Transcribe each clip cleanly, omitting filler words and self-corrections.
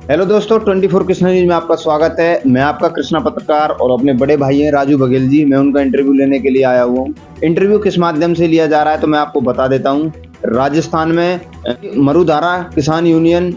Hello दोस्तों, 24 Krishna news में आपका स्वागत है। मैं आपका कृष्णा पत्रकार और अपने बड़े भाई हैं राजू बघेल जी, मैं उनका इंटरव्यू लेने के लिए आया हुआ हूँ। इंटरव्यू किस माध्यम से लिया जा रहा है तो मैं आपको बता देता हूँ। राजस्थान में मरुधारा किसान यूनियन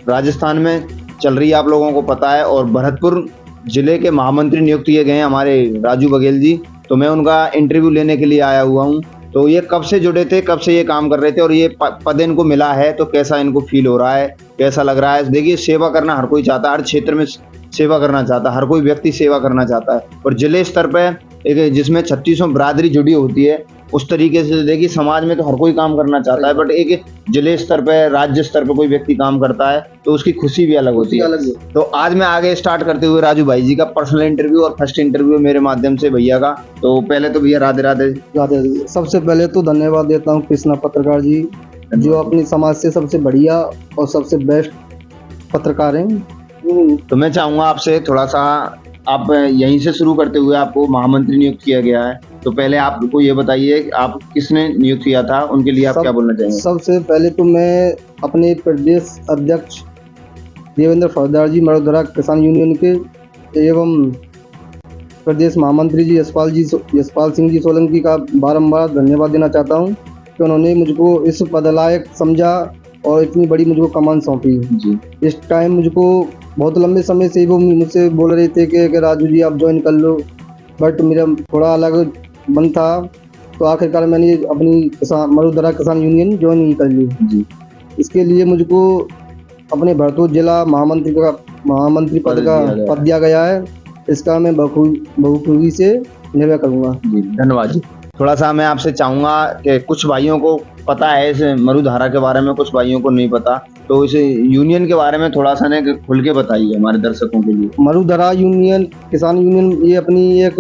राजस्थान में चल रही है, आप लोगों को पता है, और भरतपुर जिले के महामंत्री नियुक्त किए गए हैं हमारे राजू बघेल जी। तो मैं उनका इंटरव्यू लेने के लिए आया हुआ हूँ। तो ये कब से जुड़े थे, कब से ये काम कर रहे थे और ये पद इनको मिला है तो कैसा इनको फील हो रहा है, कैसा लग रहा है। देखिए, सेवा करना हर कोई चाहता है, हर क्षेत्र में सेवा करना चाहता है, हर कोई व्यक्ति सेवा करना चाहता है। और जिले स्तर पे एक जिसमें 3600 बिरादरी जुड़ी होती है, उस तरीके से देखिए समाज में तो हर कोई काम करना चाहता है, बट एक जिले स्तर पे, राज्य स्तर पे कोई व्यक्ति काम करता है तो उसकी खुशी भी अलग होती है। तो आज मैं आगे स्टार्ट करते हुए राजू भाई जी का पर्सनल इंटरव्यू और फर्स्ट इंटरव्यू मेरे माध्यम से भैया का। तो पहले तो भैया राधे राधे। राधे। सबसे पहले तो धन्यवाद देता हूँ कृष्णा पत्रकार जी, जो अपनी समाज से सबसे बढ़िया और सबसे बेस्ट पत्रकार हैं। तो मैं चाहूंगा आपसे थोड़ा सा, आप यहीं से शुरू करते हुए, आपको महामंत्री नियुक्त किया गया है, तो पहले आपको ये बताइए आप किसने नियुक्त किया था, उनके लिए आप क्या बोलना चाहेंगे? सबसे पहले तो मैं अपने प्रदेश अध्यक्ष देवेंद्र फौजदार जी, मरुधरा किसान यूनियन के, एवं प्रदेश महामंत्री जी यशपाल सिंह जी सोलंकी का बारंबार धन्यवाद देना चाहता हूँ कि उन्होंने मुझको इस पद लायक समझा और इतनी बड़ी मुझको कमान सौंपी जी। इस टाइम मुझको बहुत लंबे समय से वो मुझसे बोल रहे थे कि राजू जी आप ज्वाइन कर लो, बट मेरा थोड़ा अलग मन था, तो आखिरकार मैंने अपनी मरुधरा किसान यूनियन ज्वाइन नहीं कर ली जी। इसके लिए मुझको अपने भरतपुर जिला महामंत्री पद दिया गया है। इसका मैं बखूबी से निर्वाह करूँगा जी। धन्यवाद जी। थोड़ा सा मैं आपसे चाहूँगा कि कुछ भाइयों को पता है इस मरुधारा के बारे में, कुछ भाइयों को नहीं पता, तो इस यूनियन के बारे में थोड़ा सा ने खुल के बताइए हमारे दर्शकों के लिए। मरुधरा यूनियन किसान यूनियन ये अपनी एक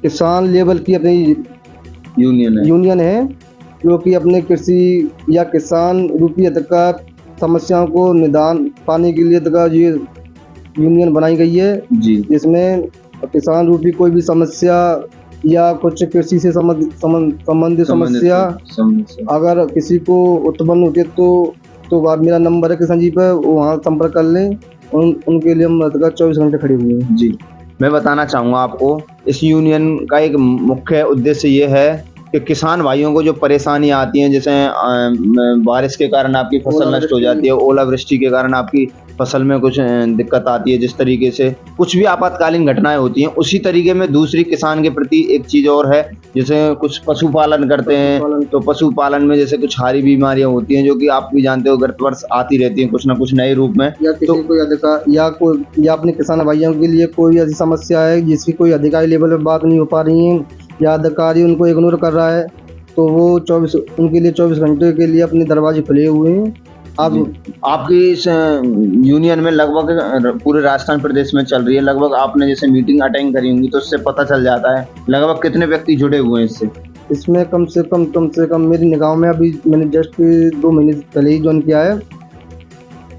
किसान लेवल की अपनी यूनियन है जो कि अपने कृषि या किसान रूपी अधिकार समस्याओं को निदान पाने के लिए ये यूनियन बनाई गई है जी। जिसमें किसान रूपी कोई भी समस्या या कुछ कृषि से संबंधित समस्या अगर किसी को उत्पन्न होती है तो मेरा नंबर है किसान जी पर, वहाँ संपर्क कर लें। उनके लिए हम 24 घंटे खड़े हुए हैं जी। मैं बताना चाहूँगा आपको, इस यूनियन का एक मुख्य उद्देश्य ये है कि किसान भाइयों को जो परेशानियां आती हैं, जैसे बारिश के कारण आपकी फसल नष्ट हो जाती है, ओलावृष्टि के कारण आपकी फसल में कुछ दिक्कत आती है, जिस तरीके से कुछ भी आपातकालीन घटनाएं होती हैं, उसी तरीके में दूसरी किसान के प्रति एक चीज और है, जैसे कुछ पशुपालन करते हैं तो पशुपालन में जैसे कुछ हारी बीमारियां होती हैं जो कि आप भी जानते हो गत वर्ष आती रहती हैं कुछ ना कुछ नए रूप में, या किसी को या अपने किसान भाइयों के लिए कोई ऐसी समस्या है जिसकी कोई अधिकारी लेवल पर बात नहीं हो पा रही है या अधिकारी उनको इग्नोर कर रहा है, तो वो उनके लिए 24 घंटे के लिए अपने दरवाजे खुले हुए हैं। आपकी इस यूनियन में लगभग पूरे राजस्थान प्रदेश में चल रही है, लगभग आपने जैसे मीटिंग अटेंड करी होंगी तो उससे पता चल जाता है लगभग कितने व्यक्ति जुड़े हुए हैं इससे? इसमें कम से कम मेरी निगाह में, अभी मैंने जस्ट 2 महीने पहले ही ज्वाइन किया है,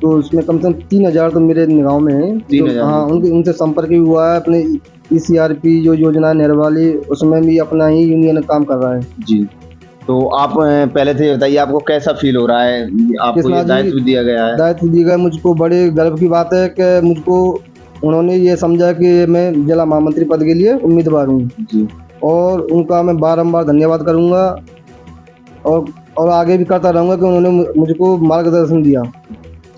तो इसमें कम से कम 3000 तो मेरे निगाह में है। 3000? हाँ, उनसे संपर्क भी हुआ है। अपने ECRP जो योजना है नहर वाली, उसमें भी अपना ही यूनियन काम कर रहा है जी। तो आप पहले से बताइए आपको कैसा फील हो रहा है, आपको ये दायित्व दिया गया है? दायित्व दिया गया, मुझको बड़े गर्व की बात है कि मुझको उन्होंने ये समझा कि मैं जिला महामंत्री पद के लिए उम्मीदवार हूँ जी, और उनका मैं बारंबार धन्यवाद करूँगा और आगे भी करता रहूँगा कि उन्होंने मुझको मार्गदर्शन दिया।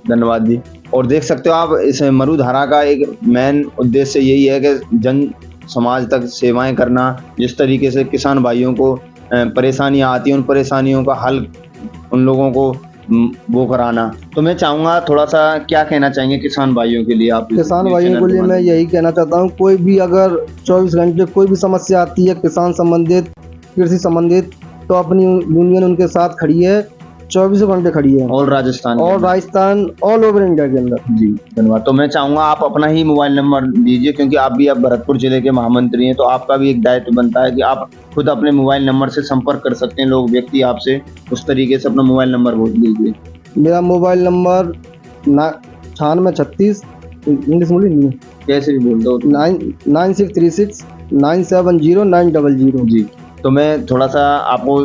धन्यवाद जी। और देख सकते हो आप, इस मरुधारा का एक मेन उद्देश्य यही है कि जन समाज तक सेवाएं करना, जिस तरीके से किसान भाइयों को परेशानियां आती हैं उन परेशानियों का हल उन लोगों को वो कराना। तो मैं चाहूँगा थोड़ा सा क्या कहना चाहेंगे किसान भाइयों के लिए? आप किसान भाइयों के लिए मैं यही कहना चाहता हूँ, कोई भी अगर 24 घंटे कोई भी समस्या आती है किसान संबंधित, कृषि संबंधित, तो अपनी यूनियन उनके साथ खड़ी है, 24 घंटे खड़ी है, all Rajasthan all over India के अंदर जी। धन्यवाद। तो मैं चाहूँगा आप अपना ही मोबाइल नंबर दीजिए, क्योंकि आप भी अब भरतपुर जिले के महामंत्री हैं, तो आपका भी एक दायित्व बनता है कि आप खुद अपने मोबाइल नंबर से संपर्क कर सकते हैं लोग, व्यक्ति आपसे, उस तरीके से अपना मोबाइल नंबर बोल दीजिए। मेरा मोबाइल नंबर 9636, इंग्लिश बोली नहीं, कैसे भी बोल दो, 9636 970 900 जी। तो मैं थोड़ा सा आपको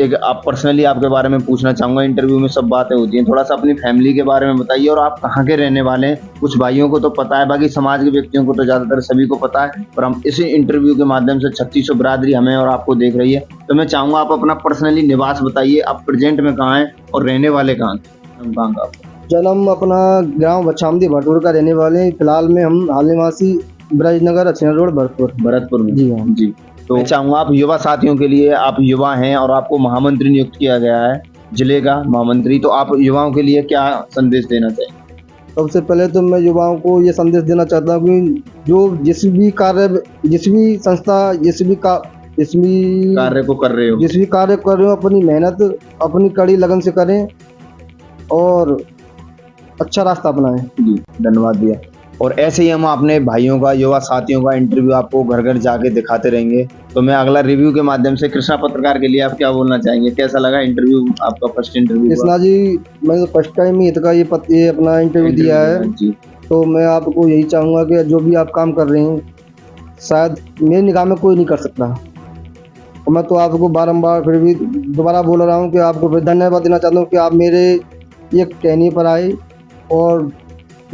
एक आप पर्सनली आपके बारे में पूछना चाहूँगा। इंटरव्यू में सब बातें होती हैं, थोड़ा सा अपनी फैमिली के बारे में बताइए और आप कहाँ के रहने वाले हैं। कुछ भाइयों को तो पता है, बाकी समाज के व्यक्तियों को तो ज़्यादातर सभी को पता है, पर हम इसी इंटरव्यू के माध्यम से 3600 बिरादरी हमें और आपको देख रही है, तो मैं चाहूँगा आप अपना पर्सनली निवास बताइए, आप प्रेजेंट में कहाँ हैं और रहने वाले कहाँ हैं? कहाँ का जन्म अपना ग्राम बछामदी भरतपुर का रहने वाले हैं। फिलहाल में हम हाल निवासी ब्रजनगर अछना रोड भरतपुर में? जी हाँ। जी, तो मैं चाहूँगा आप युवा साथियों के लिए, आप युवा हैं और आपको महामंत्री नियुक्त किया गया है, जिले का महामंत्री, तो आप युवाओं के लिए क्या संदेश देना चाहिए? सबसे पहले तो मैं युवाओं को ये संदेश देना चाहता हूँ कि जो जिस भी कार्य, जिस भी संस्था, जिस भी कार्य को कर रहे हो, जिस भी कार्य कर रहे हो, अपनी मेहनत, अपनी कड़ी लगन से करें और अच्छा रास्ता अपनाएं। जी, धन्यवाद भैया। और ऐसे ही हम अपने भाइयों का, युवा साथियों का इंटरव्यू आपको घर घर जाके दिखाते रहेंगे। तो मैं अगला रिव्यू के माध्यम से कृष्णा पत्रकार के लिए आप क्या बोलना चाहेंगे? कैसा लगा इंटरव्यू, आपका फर्स्ट इंटरव्यू? कृष्णा जी, मैंने तो फर्स्ट टाइम ही ये अपना इंटरव्यू दिया है जी। तो मैं आपको यही चाहूँगा कि जो भी आप काम कर रहे हैं, शायद मेरी निगाह में कोई नहीं कर सकता। और मैं तो आपको बारंबार फिर भी दोबारा बोल रहा हूँ कि आपको फिर धन्यवाद देना चाहता हूँ कि आप मेरे ये कहने पर आए और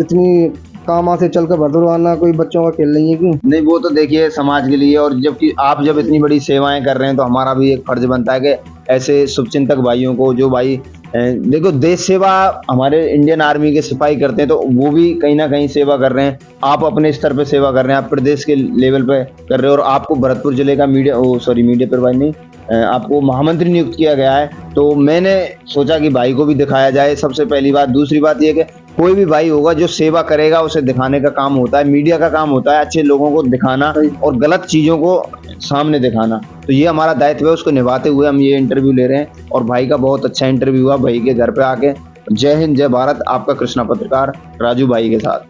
इतनी कामां से चलकर भरतपुर आना कोई बच्चों का खेल नहीं है। क्यों नहीं, वो तो देखिए समाज के लिए, और जबकि आप जब इतनी बड़ी सेवाएं कर रहे हैं तो हमारा भी एक फर्ज बनता है कि ऐसे शुभचिंतक भाइयों को, जो भाई देखो देश सेवा हमारे इंडियन आर्मी के सिपाही करते हैं, तो वो भी कहीं ना कहीं सेवा कर रहे हैं। आप अपने स्तर पे सेवा कर रहे हैं, आप प्रदेश के लेवल पे कर रहे हो, और आपको भरतपुर जिले का मीडिया पर भाई नहीं, आपको महामंत्री नियुक्त किया गया है। तो मैंने सोचा कि भाई को भी दिखाया जाए, सबसे पहली बात। दूसरी बात यह कि कोई भी भाई होगा जो सेवा करेगा, उसे दिखाने का काम होता है, मीडिया का काम होता है अच्छे लोगों को दिखाना और गलत चीज़ों को सामने दिखाना। तो ये हमारा दायित्व है, उसको निभाते हुए हम ये इंटरव्यू ले रहे हैं। और भाई का बहुत अच्छा इंटरव्यू हुआ, भाई के घर पे आके। जय हिंद, जय भारत। आपका कृष्णा पत्रकार राजू भाई के साथ।